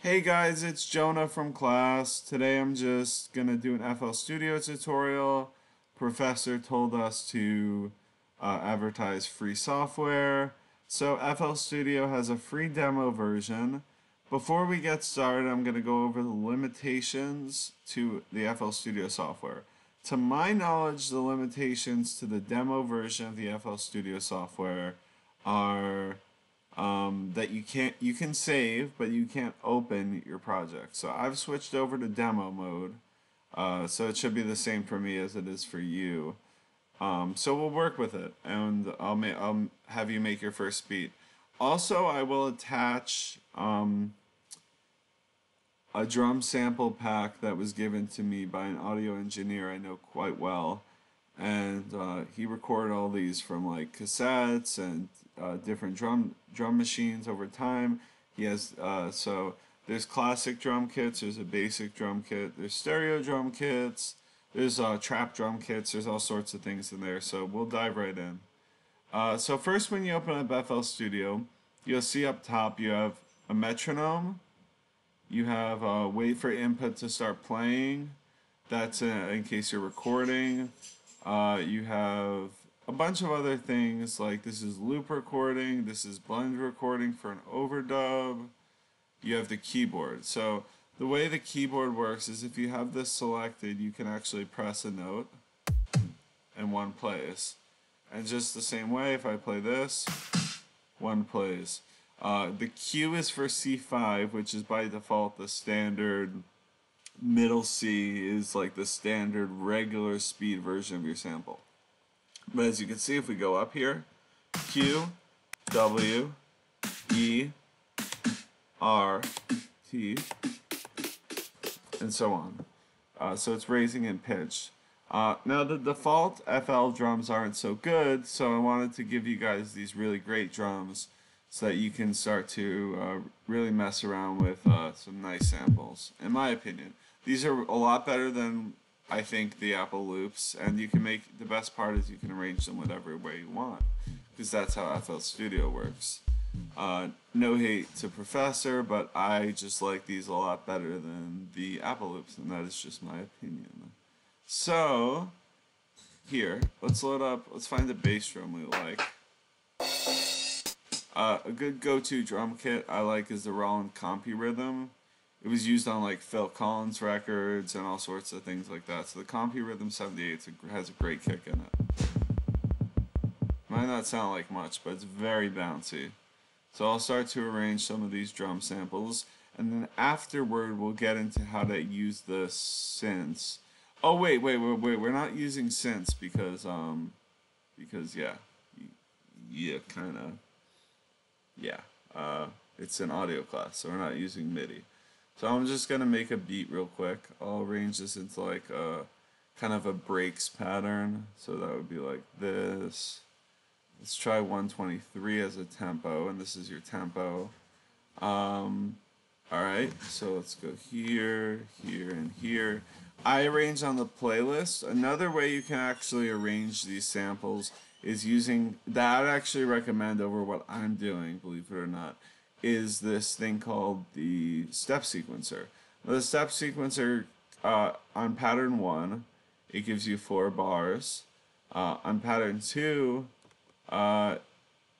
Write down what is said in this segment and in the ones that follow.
Hey guys, it's Jonah from class. Today I'm just gonna do an FL Studio tutorial. Professor told us to advertise free software. So FL Studio has a free demo version. Before we get started, I'm gonna go over the limitations to the FL Studio software. To my knowledge, the limitations to the demo version of the FL Studio software are that you can save, but you can't open your project. So I've switched over to demo mode, so it should be the same for me as it is for you. So we'll work with it, and I'll have you make your first beat. Also, I will attach a drum sample pack that was given to me by an audio engineer I know quite well, and he recorded all these from like cassettes and different drum machines over time. He has so there's classic drum kits, there's a basic drum kit, there's stereo drum kits, there's trap drum kits, there's all sorts of things in there. So we'll dive right in. So first, when you open up FL Studio, you'll see up top you have a metronome. You have wait for input to start playing. That's in case you're recording. You have a bunch of other things like this is loop recording, this is blend recording for an overdub. You have the keyboard. So the way the keyboard works is if you have this selected, you can actually press a note and one plays. And just the same way, if I play this, one plays. The Q is for C5, which is by default the standard. Middle C is like the standard regular speed version of your sample. But as you can see, if we go up here, Q, W, E, R, T, and so on. So it's raising in pitch. Now the default FL drums aren't so good, so I wanted to give you guys these really great drums so that you can start to really mess around with some nice samples. In my opinion, these are a lot better than I think the Apple loops, and you can make the best part is you can arrange them whatever way you want, because that's how FL Studio works. No hate to Professor, but I just like these a lot better than the Apple loops, and that is just my opinion. So here, let's find a bass drum we like. A good go-to drum kit I like is the Roland Compy Rhythm. It was used on like Phil Collins records and all sorts of things like that. So the Compy Rhythm 78 has a great kick in it. Might not sound like much, but it's very bouncy. So I'll start to arrange some of these drum samples, and then afterward we'll get into how to use the synths. Oh wait, we're not using synths because it's an audio class, so we're not using MIDI. So I'm just gonna make a beat real quick. I'll arrange this into like a kind of a breaks pattern. So that would be like this. Let's try 123 as a tempo, and this is your tempo. Alright, so let's go here, here, and here. I arrange on the playlist. Another way you can actually arrange these samples is using, that I actually recommend over what I'm doing, believe it or not, is this thing called the step sequencer. Now, the step sequencer on pattern 1, it gives you 4 bars. On pattern 2, and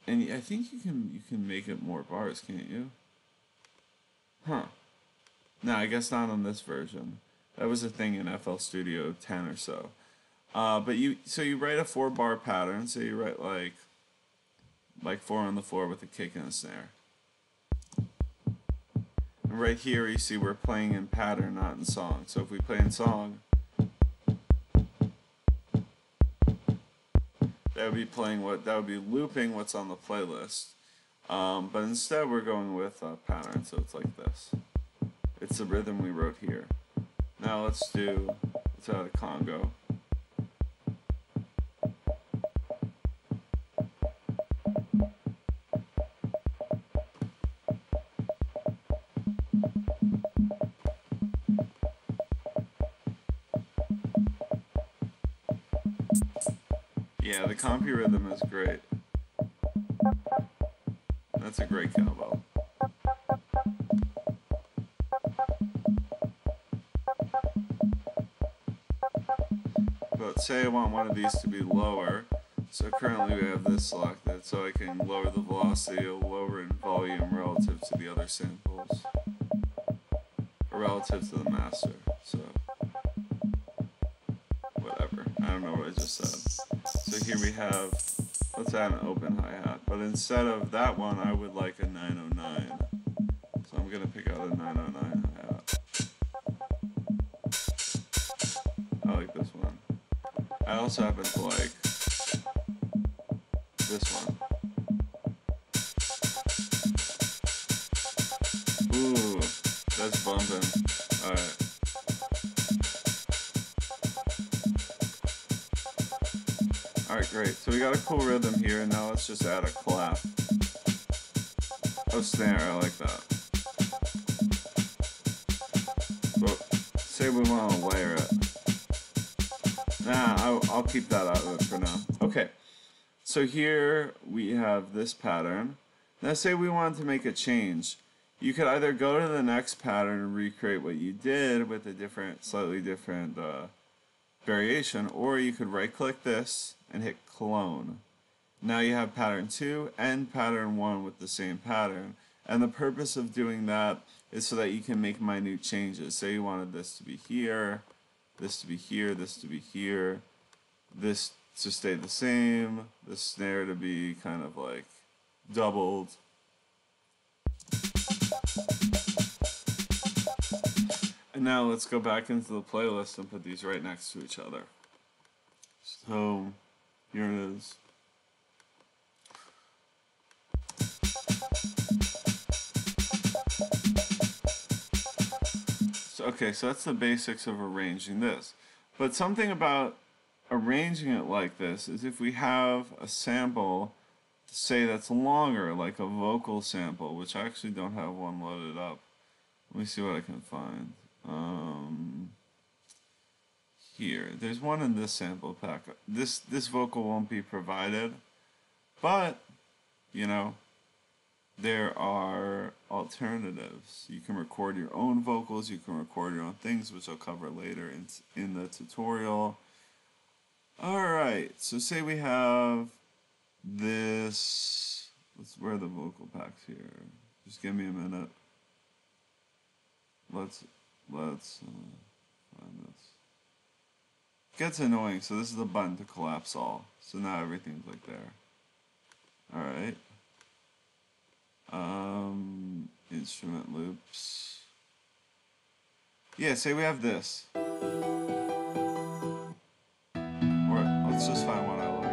I think you can make it more bars, can't you? Huh. No, I guess not on this version. That was a thing in FL Studio 10 or so. But you write a 4-bar pattern. So you write like 4 on the floor with a kick and a snare. And right here you see we're playing in pattern, not in song. So if we play in song, that would be looping what's on the playlist. But instead we're going with pattern, so it's like this. It's the rhythm we wrote here. Now let's add a Congo. Yeah, the Compy Rhythm is great. That's a great cowbell. let's say I want one of these to be lower. So currently we have this selected, so I can lower the velocity or lower in volume relative to the other samples, or relative to the master. So whatever, I don't know what I just said. So here we have, let's add an open hi-hat, but instead of that one I would like a 909. So I'm gonna pick out a 909 hi-hat. I like this one. I also happen to like this one. Ooh, that's bumping. Alright. Alright, great. So we got a cool rhythm here, and now let's just add a clap. Oh, snare, I like that. Well, say we want to layer it. Nah, I'll keep that out of it for now. Okay, so here we have this pattern. Now say we wanted to make a change. You could either go to the next pattern and recreate what you did with a different, slightly different variation, or you could right click this and hit clone. Now you have pattern 2 and pattern 1 with the same pattern, and the purpose of doing that is so that you can make minute changes. Say you wanted this to be here, this to be here, this to be here, this to stay the same, the snare to be kind of like doubled. And now let's go back into the playlist and put these right next to each other. So here it is. So, okay, so that's the basics of arranging this. But something about arranging it like this is if we have a sample, say that's longer, like a vocal sample, which I actually don't have one loaded up. Let me see what I can find. Here, there's one in this sample pack. This vocal won't be provided, but you know, there are alternatives. You can record your own vocals, you can record your own things, which I'll cover later in the tutorial. Alright, so say we have this, where are the vocal packs here? Just give me a minute. Let's find this. Gets annoying, so this is the button to collapse all. So now everything's like there. Alright. Instrument loops. Yeah, say we have this. Or let's just find one I like.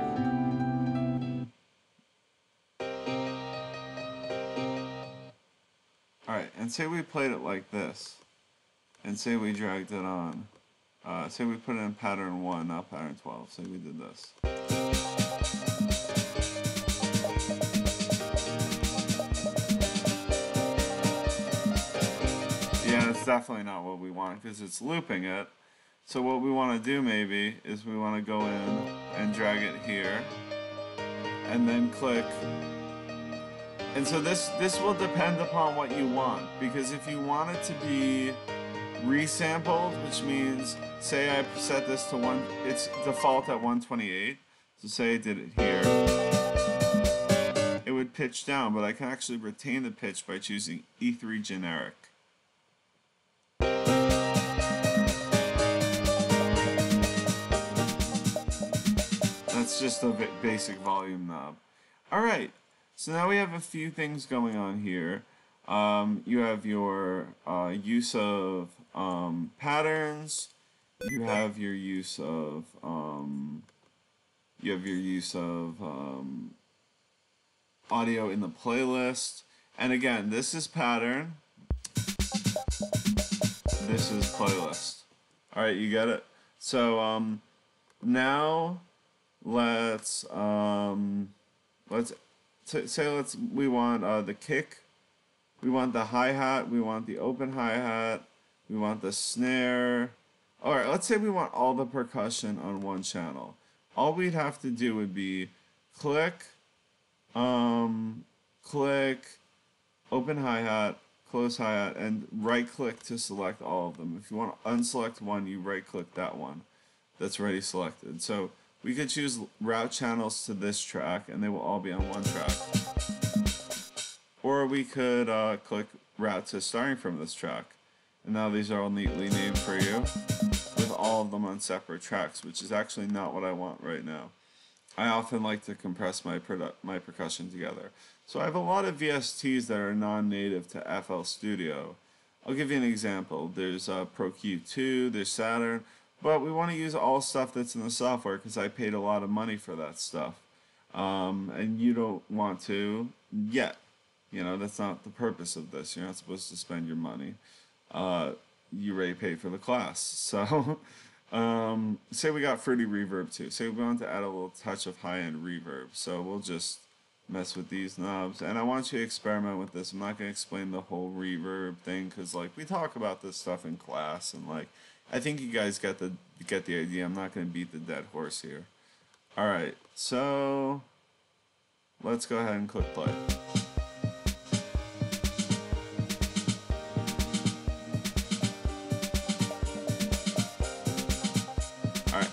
Alright, and say we played it like this. And say we dragged it on. Say we put it in pattern 1, not pattern 12. Say we did this. Yeah, it's definitely not what we want because it's looping it. So what we want to do maybe is we want to go in and drag it here. And then click. And so this will depend upon what you want. Because if you want it to be resampled, which means say I set this to it's default at 128, so say I did it here, it would pitch down, but I can actually retain the pitch by choosing E3 generic. That's just a basic volume knob. Alright, so now we have a few things going on here. You have your use of patterns. You have your use of audio in the playlist. And again, this is pattern. This is playlist. All right, you get it. So now let's we want the kick. We want the hi-hat, we want the open hi-hat, we want the snare. Alright, let's say we want all the percussion on one channel. All we'd have to do would be click, click, open hi-hat, close hi-hat, and right-click to select all of them. If you want to unselect one, you right-click that one. that's already selected. So we could choose route channels to this track and they will all be on one track. Or we could click route to starting from this track. And now these are all neatly named for you with all of them on separate tracks, which is actually not what I want right now. I often like to compress my percussion together. So I have a lot of VSTs that are non-native to FL Studio. I'll give you an example. There's Pro Q2, there's Saturn, but we want to use all stuff that's in the software because I paid a lot of money for that stuff. And you don't want to yet. You know, that's not the purpose of this. You're not supposed to spend your money. You already paid for the class. So, say we got Fruity Reverb too. Say we want to add a little touch of high-end reverb. So we'll just mess with these knobs. And I want you to experiment with this. I'm not going to explain the whole reverb thing because, like, we talk about this stuff in class. And, like, I think you guys get the idea. I'm not going to beat the dead horse here. All right. So let's go ahead and click play.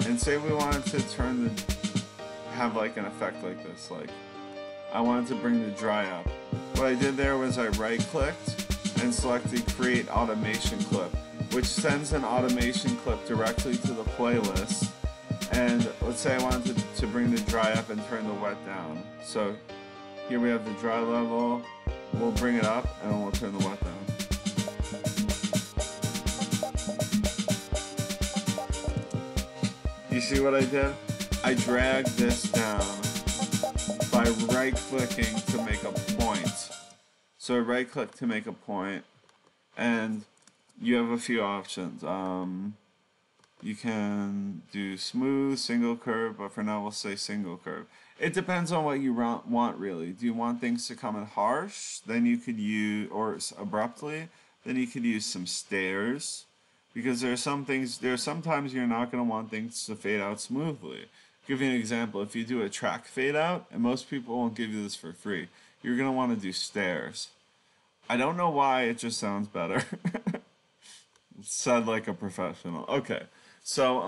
And say we wanted to have like an effect like this, like I wanted to bring the dry up. What I did there was I right clicked and selected create automation clip, which sends an automation clip directly to the playlist. And let's say I wanted to bring the dry up and turn the wet down. So here we have the dry level, we'll bring it up and we'll turn the wet down. You see what I did? I dragged this down by right-clicking to make a point. So I right-click to make a point, and you have a few options. You can do smooth, single curve, but for now we'll say single curve. It depends on what you want, really. Do you want things to come in harsh? Then you could use, or abruptly, then you could use some stairs. Because there are sometimes you're not going to want things to fade out smoothly. I'll give you an example. If you do a track fade out, and most people won't give you this for free, you're going to want to do stairs. I don't know why, it just sounds better. It sounds like a professional. Okay, so,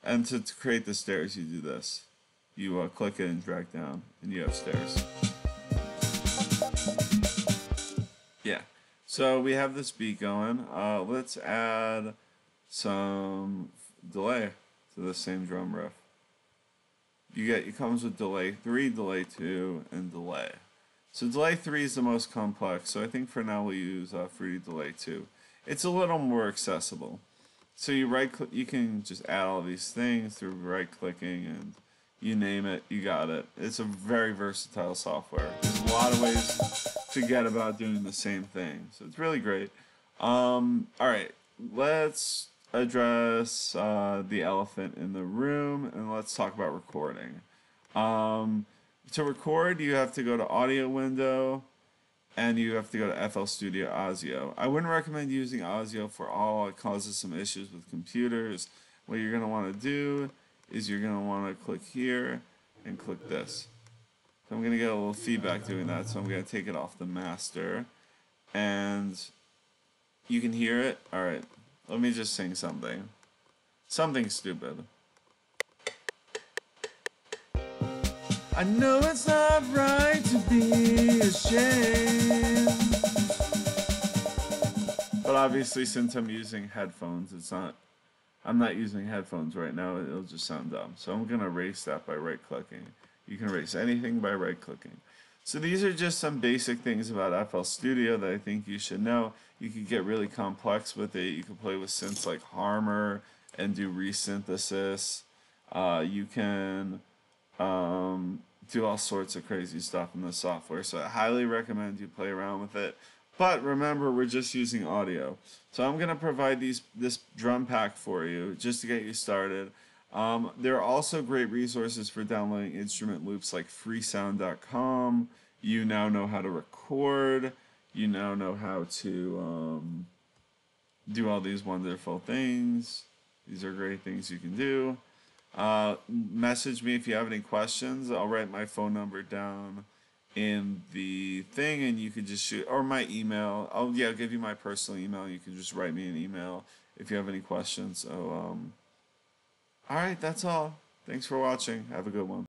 and to create the stairs, you do this. You click it and drag down, and you have stairs. Yeah. So we have this beat going. Let's add some delay to the same drum riff. It comes with delay 3, delay 2, and delay. So delay 3 is the most complex. So I think for now we'll use Fruity Delay 2. It's a little more accessible. So you can just add all these things through right clicking and you name it, you got it. It's a very versatile software. There's a lot of ways to get about doing the same thing. So it's really great. Alright, let's address the elephant in the room and let's talk about recording. To record, you have to go to audio window and you have to go to FL Studio Audio. I wouldn't recommend using Audio for all. It causes some issues with computers. What you're going to want to do is you're going to want to click here and click this. So I'm going to get a little feedback doing that, so I'm going to take it off the master. And you can hear it. Alright, let me just sing something. Something stupid. I know it's not right to be ashamed. But obviously, since I'm using headphones, I'm not using headphones right now, it'll just sound dumb. So I'm going to erase that by right-clicking. You can erase anything by right-clicking. So these are just some basic things about FL Studio that I think you should know. You can get really complex with it. You can play with synths like Harmor and do resynthesis. You can do all sorts of crazy stuff in the software. So I highly recommend you play around with it. But remember, we're just using audio. So I'm going to provide this drum pack for you just to get you started. There are also great resources for downloading instrument loops like freesound.com. You now know how to record. You now know how to do all these wonderful things. These are great things you can do. Message me if you have any questions. I'll write my phone number down in the thing and you can just shoot, or my email. I'll give you my personal email. You can just write me an email if you have any questions. So All right, that's all. Thanks for watching. Have a good one.